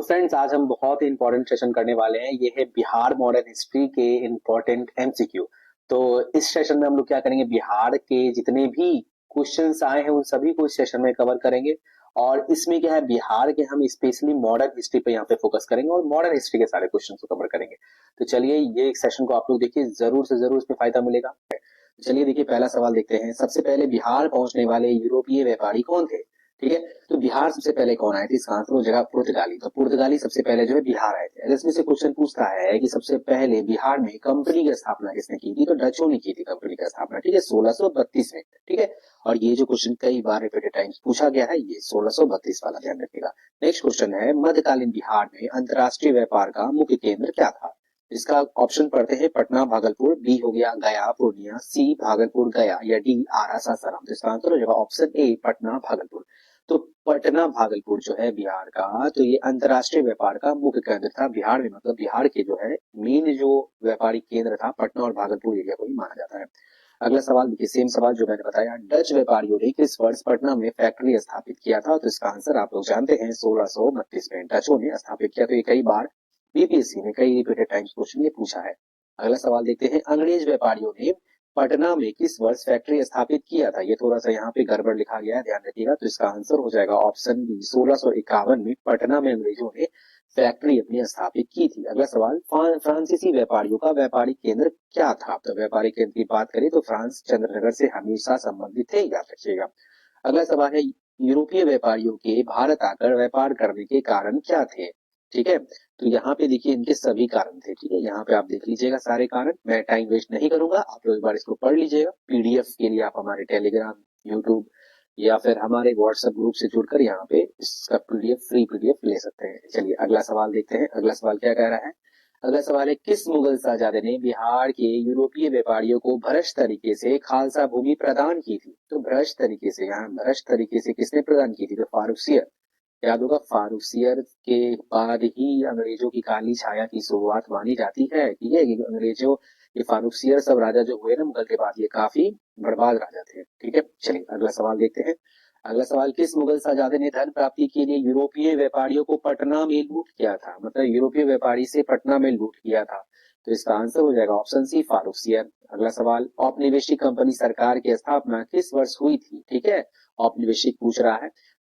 Friends, आज हम बहुत ही इंपॉर्टेंट सेशन करने वाले हैं। ये है बिहार मॉडर्न हिस्ट्री के इंपॉर्टेंट एमसीक्यू। तो इस सेशन में हम लोग क्या करेंगे, बिहार के जितने भी क्वेश्चंस आए हैं उन सभी को इस सेशन में कवर करेंगे। और इसमें क्या है, बिहार के हम स्पेशली मॉडर्न हिस्ट्री पे यहाँ पे फोकस करेंगे और मॉडर्न हिस्ट्री के सारे क्वेश्चन को कवर करेंगे। तो चलिए ये सेशन को आप लोग देखिए, जरूर से जरूर इसमें फायदा मिलेगा। चलिए देखिए, पहला सवाल देखते हैं। सबसे पहले बिहार पहुंचने वाले यूरोपीय व्यापारी कौन थे? ठीक है, तो बिहार सबसे पहले कौन आए थे? इसका आंसर हो जाएगा पुर्तगाली। तो पुर्तगाली सबसे पहले जो है बिहार आए थे। इसमें से क्वेश्चन पूछता है कि सबसे पहले बिहार में कंपनी की स्थापना किसने की थी? तो डचों ने की थी कंपनी की स्थापना, ठीक है, 1632 में। ठीक है, और ये जो क्वेश्चन कई बार रिपीटेड टाइम्स पूछा गया है, ये 1632 वाला ध्यान रखिएगा। नेक्स्ट क्वेश्चन है, मध्यकालीन बिहार में अंतरराष्ट्रीय व्यापार का मुख्य केंद्र क्या था? इसका ऑप्शन पढ़ते हैं, पटना, भागलपुर, बी हो गया गया, पूर्णिया, सी भागलपुर, गया, या डी आरा, सासाराम। तो इसका आंसर हो जाएगा ऑप्शन ए, पटना, भागलपुर। तो पटना भागलपुर जो है बिहार का, तो ये अंतरराष्ट्रीय व्यापार का मुख्य केंद्र था बिहार में। मतलब बिहार के जो है मेन जो व्यापारिक केंद्र था, पटना और भागलपुर एरिया को ही माना जाता है। अगला सवाल देखिए, सेम सवाल जो मैंने बताया, डच व्यापारियों ने किस वर्ष पटना में फैक्ट्री स्थापित किया था? तो इसका आंसर आप लोग जानते हैं, 1632 में डचों ने स्थापित किया। तो ये कई बार बीपीएससी ने कई रिपीटेड टाइम्स क्वेश्चन ये पूछा है। अगला सवाल देखते हैं, अंग्रेज व्यापारियों ने पटना में किस वर्ष फैक्ट्री स्थापित किया था? ये थोड़ा सा यहाँ पे गड़बड़ लिखा गया है, ध्यान रखिएगा। तो इसका आंसर हो जाएगा ऑप्शन बी, 1651 में पटना में अंग्रेजों ने फैक्ट्री अपनी स्थापित की थी। अगला सवाल, फ्रांसीसी व्यापारियों का व्यापारिक केंद्र क्या था? तो व्यापारिक केंद्र की बात करें तो फ्रांस चंद्रनगर से हमेशा संबंधित थे, याद रखिएगा। अगला सवाल है, यूरोपीय व्यापारियों के भारत आकर व्यापार करने के कारण क्या थे? ठीक है, तो यहाँ पे देखिए इनके सभी कारण थे। ठीक है, यहाँ पे आप देख लीजिएगा सारे कारण। मैं टाइम वेस्ट नहीं करूंगा, आप लोग एक बार इसको पढ़ लीजिएगा। पीडीएफ के लिए आप हमारे टेलीग्राम, यूट्यूब या फिर हमारे व्हाट्सएप ग्रुप से जुड़कर यहाँ पे इसका पीडीएफ, फ्री पीडीएफ ले सकते हैं। चलिए अगला सवाल देखते हैं। अगला सवाल क्या कह रहा है? अगला सवाल है, किस मुगल शाहजादे ने बिहार के यूरोपीय व्यापारियों को भ्रष्ट तरीके से खालसा भूमि प्रदान की थी? तो भ्रष्ट तरीके से, यहाँ भ्रष्ट तरीके से किसने प्रदान की थी? तो फारुखसियर। याद होगा, फारुखसियर के बाद ही अंग्रेजों की काली छाया की शुरुआत मानी जाती है। ठीक है, अंग्रेजों ये फारुखसियर सब राजा जो हुए ना मुगल के बाद, ये काफी बर्बाद राजा थे। ठीक है, चलिए अगला सवाल देखते हैं। अगला सवाल, किस मुगल शाहजादे ने धन प्राप्ति के लिए यूरोपीय व्यापारियों को पटना में लूट किया था? मतलब यूरोपीय व्यापारी से पटना में लूट किया था। तो इसका आंसर हो जाएगा ऑप्शन सी, फारुखसियर। अगला सवाल, औपनिवेशिक कंपनी सरकार की स्थापना किस वर्ष हुई थी? ठीक है, औपनिवेशिक पूछ रहा है,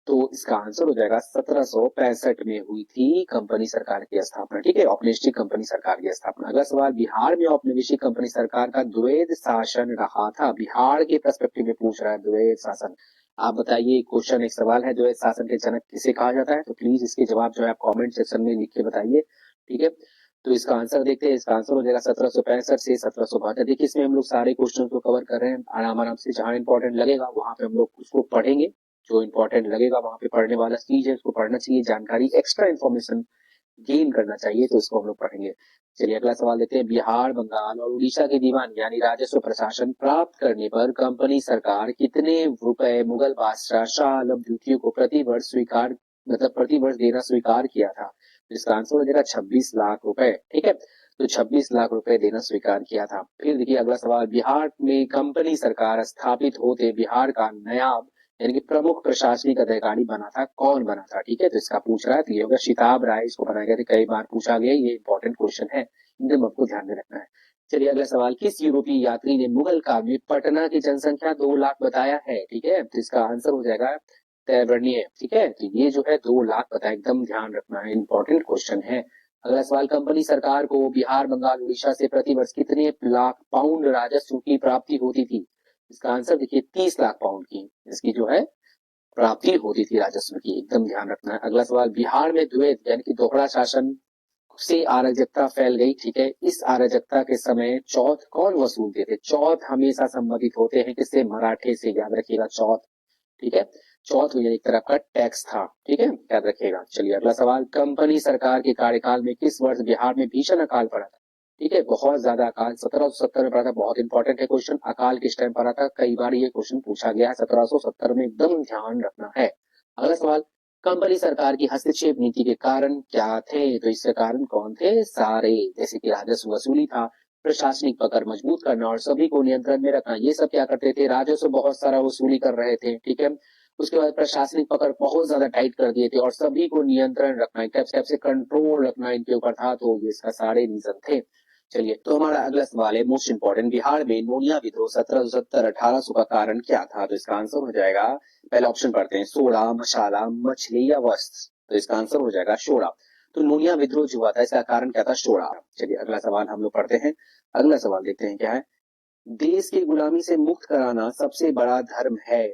तो इसका आंसर हो जाएगा 1765 में हुई थी कंपनी सरकार की स्थापना। ठीक है, औपनिवेशिक कंपनी सरकार की स्थापना। अगला सवाल, बिहार में औपनिवेशिक कंपनी सरकार का द्वैध शासन रहा था। बिहार के पर्सपेक्टिव में पूछ रहा है, द्वैध शासन। आप बताइए, क्वेश्चन एक सवाल है, द्वैध शासन के जनक किसे कहा जाता है? तो प्लीज इसके जवाब जो है आप कॉमेंट सेक्शन में लिख के बताइए। ठीक है, तो इसका आंसर देखते हैं। इसका आंसर हो जाएगा 1765 से 1772। देखिए इसमें हम लोग सारे क्वेश्चन को कवर कर रहे हैं आराम आराम से। जहां इंपॉर्टेंट लगेगा वहां पे हम लोग उसको पढ़ेंगे। जो इंपॉर्टेंट लगेगा वहां पे पढ़ने वाला चीज है उसको पढ़ना चाहिए। जानकारी, एक्स्ट्रा इन्फॉर्मेशन गेन करना चाहिए, तो इसको हम लोग पढ़ेंगे। चलिए अगला सवाल देते हैं, बिहार, बंगाल और उड़ीसा के दीवान यानी राजस्व प्रशासन प्राप्त करने पर कंपनी सरकार कितने रुपए मुगल बादशाह शाह आलम द्वितीय को प्रति वर्ष स्वीकार, मतलब प्रति वर्ष देना स्वीकार किया था? इसका आंसर हो जाएगा 26 लाख रुपए। ठीक है, तो 26 लाख रुपए देना स्वीकार किया था। फिर देखिए अगला सवाल, बिहार में कंपनी सरकार स्थापित होते बिहार का नायब यानी कि प्रमुख प्रशासनिक अधिकारी बना था, कौन बना था? ठीक है, तो इसका पूछ रहा है, तो ये होगा शिताब राय, इसको बनाया गया था। कई बार पूछा गया, ये इंपॉर्टेंट क्वेश्चन है, एकदम आपको ध्यान में रखना है। चलिए अगला सवाल, किस यूरोपीय यात्री ने मुगल काल में पटना की जनसंख्या 2 लाख बताया है? ठीक है, तो इसका आंसर हो जाएगा तैवर्निय। ठीक है, तो ये जो है 2 लाख बताया, एकदम ध्यान रखना है, इंपॉर्टेंट क्वेश्चन है। अगला सवाल, कंपनी सरकार को बिहार, बंगाल, उड़ीसा से प्रतिवर्ष कितने लाख पाउंड राजस्व की प्राप्ति होती थी? इसका आंसर देखिए 30 लाख पाउंड की इसकी जो है प्राप्ति होती थी राजस्व की, एकदम ध्यान रखना है। अगला सवाल, बिहार में द्वैध यानी कि दोहरा शासन से अराजकता फैल गई। ठीक है, इस अराजकता के समय चौथ कौन वसूलते थे? चौथ हमेशा संबंधित होते हैं किससे? मराठे से, याद रखिएगा चौथ। ठीक है, चौथ एक तरह का टैक्स था। ठीक है, याद रखिएगा। चलिए अगला सवाल, कंपनी सरकार के कार्यकाल में किस वर्ष बिहार में भीषण अकाल पड़ा था? ठीक है, बहुत ज्यादा अकाल 1770 में पड़ा था। बहुत इंपॉर्टेंट है क्वेश्चन, अकाल किस टाइम पड़ा था? कई बार ये क्वेश्चन पूछा गया है, 1770 में, एकदम ध्यान रखना है। अगला सवाल, कंपनी सरकार की हस्तक्षेप नीति के कारण क्या थे? तो इसके कारण कौन थे? सारे, जैसे कि राजस्व वसूली था, प्रशासनिक पकड़ मजबूत करना और सभी को नियंत्रण में रखना। ये सब क्या करते थे? राजस्व बहुत सारा वसूली कर रहे थे। ठीक है, उसके बाद प्रशासनिक पकड़ बहुत ज्यादा टाइट कर दिए थे और सभी को नियंत्रण रखना, एक टाइप से कंट्रोल रखना इनके ऊपर था, तो ये सारे रीजन थे। चलिए, तो हमारा अगला सवाल है मोस्ट इंपॉर्टेंट, बिहार में नोनिया विद्रोह 1770-1800 का कारण क्या था? तो इसका आंसर हो जाएगा, पहला ऑप्शन पढ़ते हैं, सोडा, मसाला, मछली या वस्त्र। तो इसका आंसर हो जाएगा सोडा। तो नोनिया विद्रोह जो हुआ था इसका कारण क्या था? सोडा। चलिए अगला सवाल हम लोग पढ़ते हैं। अगला सवाल देखते हैं क्या है। देश की गुलामी से मुक्त कराना सबसे बड़ा धर्म है,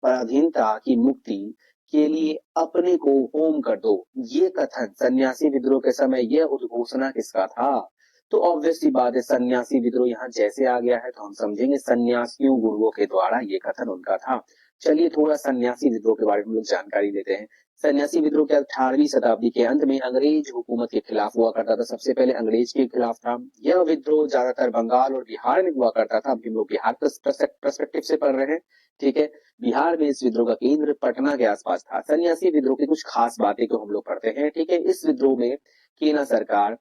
पराधीनता की मुक्ति के लिए अपने को होम कर दो, ये कथन सन्यासी विद्रोह के समय यह उद्घोषणा किसका था? तो ऑब्वियसली बात है, सन्यासी विद्रोह यहाँ जैसे आ गया है तो हम समझेंगे सन्यासियों गुरुओं के द्वारा ये कथन उनका था। चलिए थोड़ा सन्यासी विद्रोह के बारे में हम लोग जानकारी लेते हैं। सन्यासी विद्रोह क्या 18वीं शताब्दी के अंत में अंग्रेज हुकूमत के खिलाफ हुआ करता था। सबसे पहले अंग्रेज के खिलाफ था। यह विद्रोह ज्यादातर बंगाल और बिहार में हुआ करता था। अभी हम लोग बिहार पर्सपेक्टिव से पढ़ रहे हैं, ठीक है। बिहार में इस विद्रोह का केंद्र पटना के आसपास था। सन्यासी विद्रोह की कुछ खास बातें को हम लोग पढ़ते हैं, ठीक है। इस विद्रोह में केना सरकार,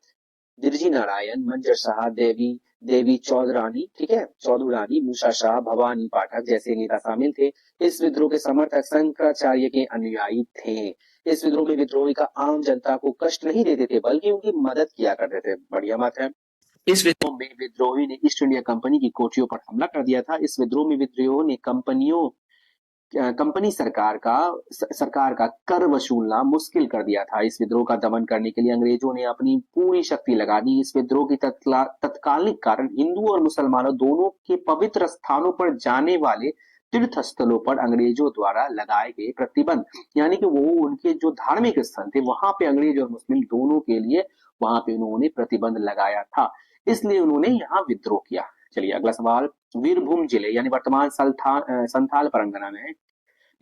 बिरजी नारायण, मंजर शाह, देवी चौधरानी, ठीक है, चौधुरानी, मूसा शाह, भवानी पाठक जैसे नेता शामिल थे। इस विद्रोह के समर्थक शंकराचार्य के अनुयायी थे। इस विद्रोह में विद्रोही का आम जनता को कष्ट नहीं देते थे बल्कि उनकी मदद किया करते थे। बढ़िया बात है। इस विद्रोह में विद्रोही ने ईस्ट इंडिया कंपनी की कोठियों पर हमला कर दिया था। इस विद्रोह में विद्रोहियों ने कंपनी सरकार का कर वसूलना मुश्किल कर दिया था। इस विद्रोह का दमन करने के लिए अंग्रेजों ने अपनी पूरी शक्ति लगा दी। इस विद्रोह की तत्कालिक कारण हिंदू और मुसलमानों दोनों के पवित्र स्थानों पर जाने वाले तीर्थ स्थलों पर अंग्रेजों द्वारा लगाए गए प्रतिबंध, यानी कि वो उनके जो धार्मिक स्थल थे वहां पे अंग्रेज और मुस्लिम दोनों के लिए वहां पे उन्होंने प्रतिबंध लगाया था, इसलिए उन्होंने यहाँ विद्रोह किया। चलिए अगला सवाल, वीरभूम जिले यानी वर्तमान संथाल परगना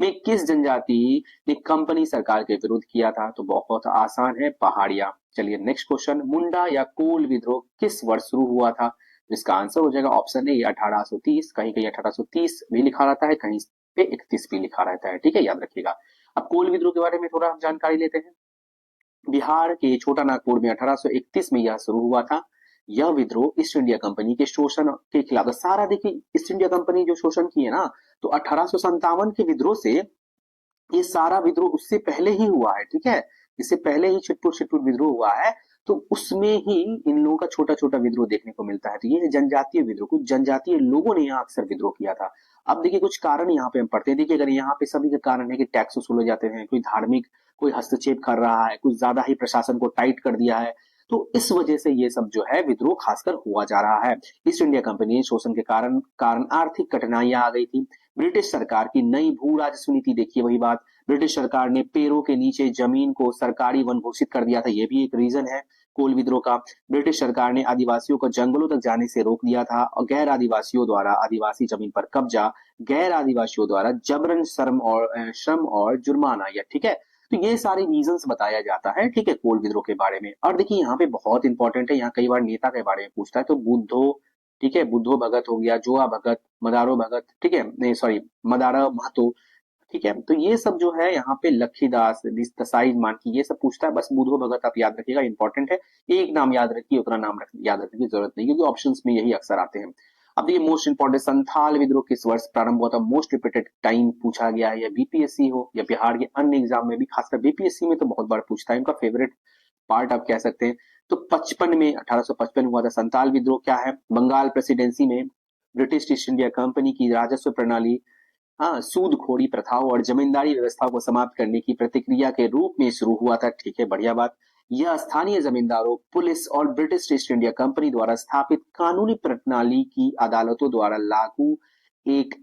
में किस जनजाति ने कंपनी सरकार के विरुद्ध किया था? तो बहुत आसान है, पहाड़िया। चलिए नेक्स्ट क्वेश्चन, मुंडा या कोल विद्रोह किस वर्ष शुरू हुआ था? इसका आंसर हो जाएगा ऑप्शन ए 1830, कहीं कहीं 1830 भी लिखा रहता है, कहीं पे 31 भी लिखा रहता है, ठीक है, याद रखिएगा। अब कोल विद्रोह के बारे में थोड़ा हम जानकारी लेते हैं। बिहार के छोटा नागपुर में 1831 में यह शुरू हुआ था। यह विद्रोह ईस्ट इंडिया कंपनी के शोषण के खिलाफ था। सारा देखिए ईस्ट इंडिया कंपनी जो शोषण किए ना, तो 1857 के विद्रोह से ये सारा विद्रोह उससे पहले ही हुआ है, ठीक है। इससे पहले ही छिटपुट विद्रोह हुआ है, तो उसमें ही इन लोगों का छोटा छोटा विद्रोह देखने को मिलता है। तो ये जनजातीय विद्रोह, कुछ जनजातीय लोगों ने यहाँ अक्सर विद्रोह किया था। अब देखिए कुछ कारण यहाँ पे हम पढ़ते हैं। देखिए अगर यहाँ पे सभी के कारण है कि टैक्स वसूल हो जाते हैं, कोई धार्मिक कोई हस्तक्षेप कर रहा है, कुछ ज्यादा ही प्रशासन को टाइट कर दिया है, तो इस वजह से ये सब जो है विद्रोह खासकर हुआ जा रहा है। ईस्ट इंडिया कंपनी शोषण के कारण आर्थिक कठिनाइयां आ गई थी। ब्रिटिश सरकार की नई भू राजस्व नीति, देखिए वही बात, ब्रिटिश सरकार ने पेड़ों के नीचे जमीन को सरकारी वन घोषित कर दिया था, यह भी एक रीजन है कोल विद्रोह का। ब्रिटिश सरकार ने आदिवासियों को जंगलों तक जाने से रोक दिया था और गैर आदिवासियों द्वारा आदिवासी जमीन पर कब्जा, गैर आदिवासियों द्वारा जबरन श्रम और जुर्माना, या ठीक है। तो ये सारे रीजंस बताया जाता है, ठीक है, कोल विद्रोह के बारे में। और देखिए यहाँ पे बहुत इंपॉर्टेंट है, यहाँ कई बार नेता के बारे में पूछता है, तो बुद्धो, ठीक है, बुद्धो भगत हो गया, जोआ भगत, मदारो भगत, ठीक है, नहीं सॉरी मदारा महतो, ठीक है। तो ये सब जो है यहाँ पे लखीदास, दसाई मानकी, ये सब पूछता है। बस बुद्धो भगत आप याद रखिएगा, इंपॉर्टेंट है। एक नाम याद रखिए, उतना नाम याद रखने की जरूरत नहीं, क्योंकि ऑप्शंस में यही अक्सर आते हैं। अब देखिए मोस्ट इंपॉर्टेंट, संथाल विद्रोह किस वर्ष प्रारंभ हुआ था? मोस्ट रिपीटेड टाइम पूछा गया है, या बीपीएससी हो या बिहार के अन्य एग्जाम में भी, खासकर बीपीएससी में तो बहुत बार पूछता है, इनका फेवरेट पार्ट आप कह सकते हैं। तो 55 में 1855 हुआ था संथाल विद्रोह। क्या है? बंगाल प्रेसिडेंसी में ब्रिटिश ईस्ट इंडिया कंपनी की राजस्व प्रणाली, हाँ, सूदखोरी प्रथाओं और जमींदारी व्यवस्था को समाप्त करने की प्रतिक्रिया के रूप में शुरू हुआ था, ठीक है, बढ़िया बात। यह स्थानीय जमींदारों, पुलिस और ब्रिटिश ईस्ट इंडिया कंपनी द्वारा स्थापित कानूनी प्रणाली की अदालतों द्वारा लागू एक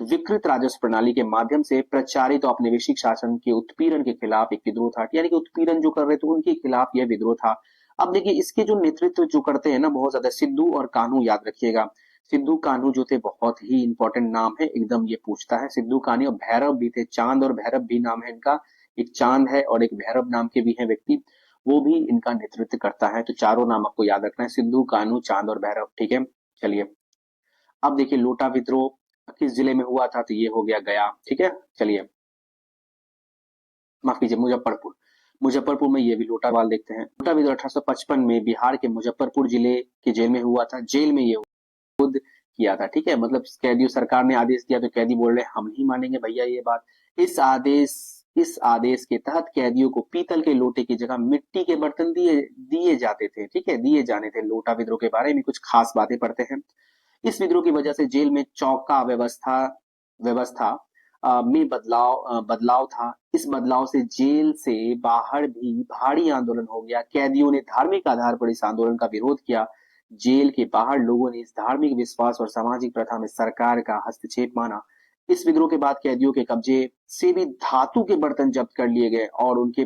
विकृत राजस्व प्रणाली के माध्यम से प्रचारित औपनिवेशिक शासन के उत्पीड़न के खिलाफ एक विद्रोह था, यानी कि उत्पीड़न जो कर रहे थे उनके खिलाफ यह विद्रोह था। अब देखिए इसके जो नेतृत्व जो करते हैं ना बहुत ज्यादा, सिद्धू और कान्हू, याद रखिएगा। सिद्धू कान्हू जो थे बहुत ही इंपॉर्टेंट नाम है, एकदम ये पूछता है। सिद्धू कान्हू और भैरव भी थे, चांद और भैरव भी नाम है इनका, एक चांद है और एक भैरव नाम के भी हैं व्यक्ति, वो भी इनका नेतृत्व करता है। तो चारों नाम आपको याद रखना है, सिद्धू, कान्हू, चांद और भैरव, ठीक है। चलिए अब देखिए लोटा विद्रोह किस जिले में हुआ था? तो ये हो गया गया, ठीक है। चलिए माफ कीजिए, मुजफ्फरपुर। मुजफ्फरपुर में ये भी लोटा वाल देखते हैं। लोटा विद्रोह 1855 में बिहार के मुजफ्फरपुर जिले के जेल में हुआ था। जेल में ये किया था, ठीक है। मतलब कैदियों, सरकार ने आदेश दिया तो कैदी बोल रहे हम नहीं मानेंगे भैया ये बात। इस आदेश के तहत कैदियों को पीतल के लोटे की जगह मिट्टी के बर्तन दिए दिए जाते थे, ठीक है, दिए जाने थे। लोटा विद्रोह के बारे में कुछ खास बातें पढ़ते हैं। इस विद्रोह की वजह से जेल में चौका व्यवस्था व्यवस्था में बदलाव था। इस बदलाव से जेल से बाहर भी भारी आंदोलन हो गया। कैदियों ने धार्मिक आधार पर इस आंदोलन का विरोध किया। जेल के बाहर लोगों ने इस धार्मिक विश्वास और सामाजिक प्रथा में सरकार का हस्तक्षेप माना। इस विद्रोह के बाद कैदियों के कब्जे से भी धातु के बर्तन जब्त कर लिए गए और उनके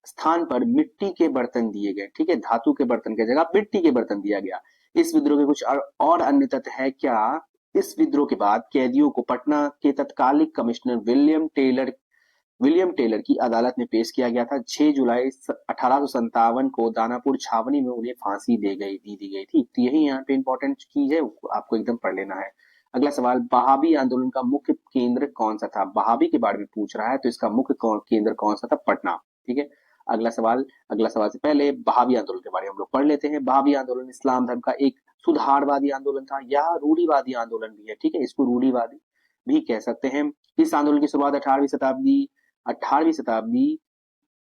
स्थान पर मिट्टी के बर्तन दिए गए, ठीक है। धातु के बर्तन की जगह मिट्टी के बर्तन दिया गया। इस विद्रोह के कुछ और अन्य तथ्य है क्या। इस विद्रोह के बाद कैदियों को पटना के तत्कालिक कमिश्नर विलियम टेलर की अदालत में पेश किया गया था। 6 जुलाई 1857 को दानापुर छावनी में उन्हें फांसी दी गई थी। तो यही यहाँ पे इंपॉर्टेंट चीज है, आपको एकदम पढ़ लेना है। अगला सवाल, बहावी आंदोलन का मुख्य केंद्र कौन सा था। बहावी के बारे में पूछ रहा है तो इसका मुख्य केंद्र कौन सा था, पटना, ठीक है। अगला सवाल से पहले बहावी आंदोलन के बारे में हम लोग पढ़ लेते हैं। बहावी आंदोलन इस्लाम धर्म का एक सुधारवादी आंदोलन था या रूढ़िवादी आंदोलन भी है, ठीक है, इसको रूढ़िवादी भी कह सकते हैं। इस आंदोलन की शुरुआत 18वीं शताब्दी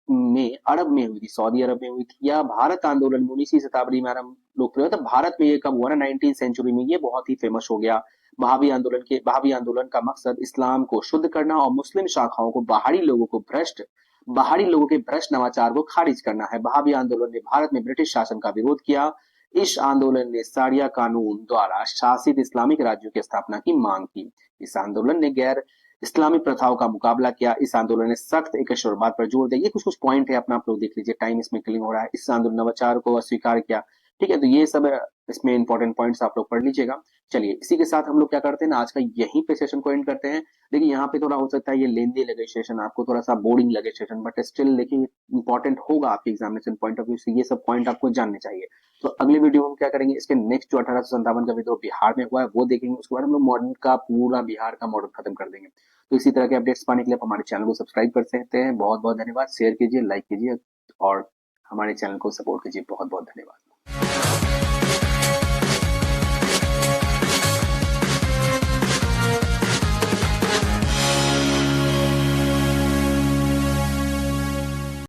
में अरब में हुई थी, सऊदी अरब में हुई थी। या भारत आंदोलन 19वीं शताब्दी में आरंभ लोकप्रिय था। भारत में ये कब हुआ ना, 19th सेंचुरी में, ये बहुत ही फेमस हो गया। बहावी आंदोलन का मकसद इस्लाम को शुद्ध करना और मुस्लिम शाखाओं को बाहरी लोगों के भ्रष्ट नवाचार को खारिज करना है। बहावी आंदोलन ने भारत में ब्रिटिश शासन का विरोध किया। इस आंदोलन ने सारिया कानून द्वारा शासित इस्लामिक राज्यों की स्थापना की मांग की। इस आंदोलन ने गैर इस्लामी प्रथाओं का मुकाबला किया। इस आंदोलन ने सख्त एकशरवाद पर जोर दिया। ये कुछ पॉइंट है अपना, आप लोग देख लीजिए, टाइम इसमें क्लिंग हो रहा है। इस आंदोलन नवाचार को अस्वीकार किया, ठीक है। तो ये सब इसमें इंपॉर्टेंट पॉइंट्स आप लोग पढ़ लीजिएगा। चलिए इसी के साथ हम लोग क्या करते हैं ना, आज का यहीं पे सेशन को एंड करते हैं। देखिए यहाँ पे थोड़ा हो सकता है ये लेंदी लगे सेशन, आपको थोड़ा सा बोरिंग लगे सेशन, बट स्टिल देखिए इंपॉर्टेंट होगा आपके एग्जामिनेशन पॉइंट ऑफ व्यू से। ये सब पॉइंट आपको जानने चाहिए। तो अगले वीडियो में हम क्या करेंगे, इसके नेक्स्ट जो 1857 का विद्रोह बिहार में हुआ है वो देखेंगे। उसके बाद हम लोग मॉडर्न का पूरा बिहार का मॉडल खत्म कर देंगे। तो इसी तरह के अपडेट्स पाने के लिए आप हमारे चैनल को सब्सक्राइब कर सकते हैं। बहुत बहुत धन्यवाद। शेयर कीजिए, लाइक कीजिए और हमारे चैनल को सपोर्ट कीजिए। बहुत बहुत धन्यवाद।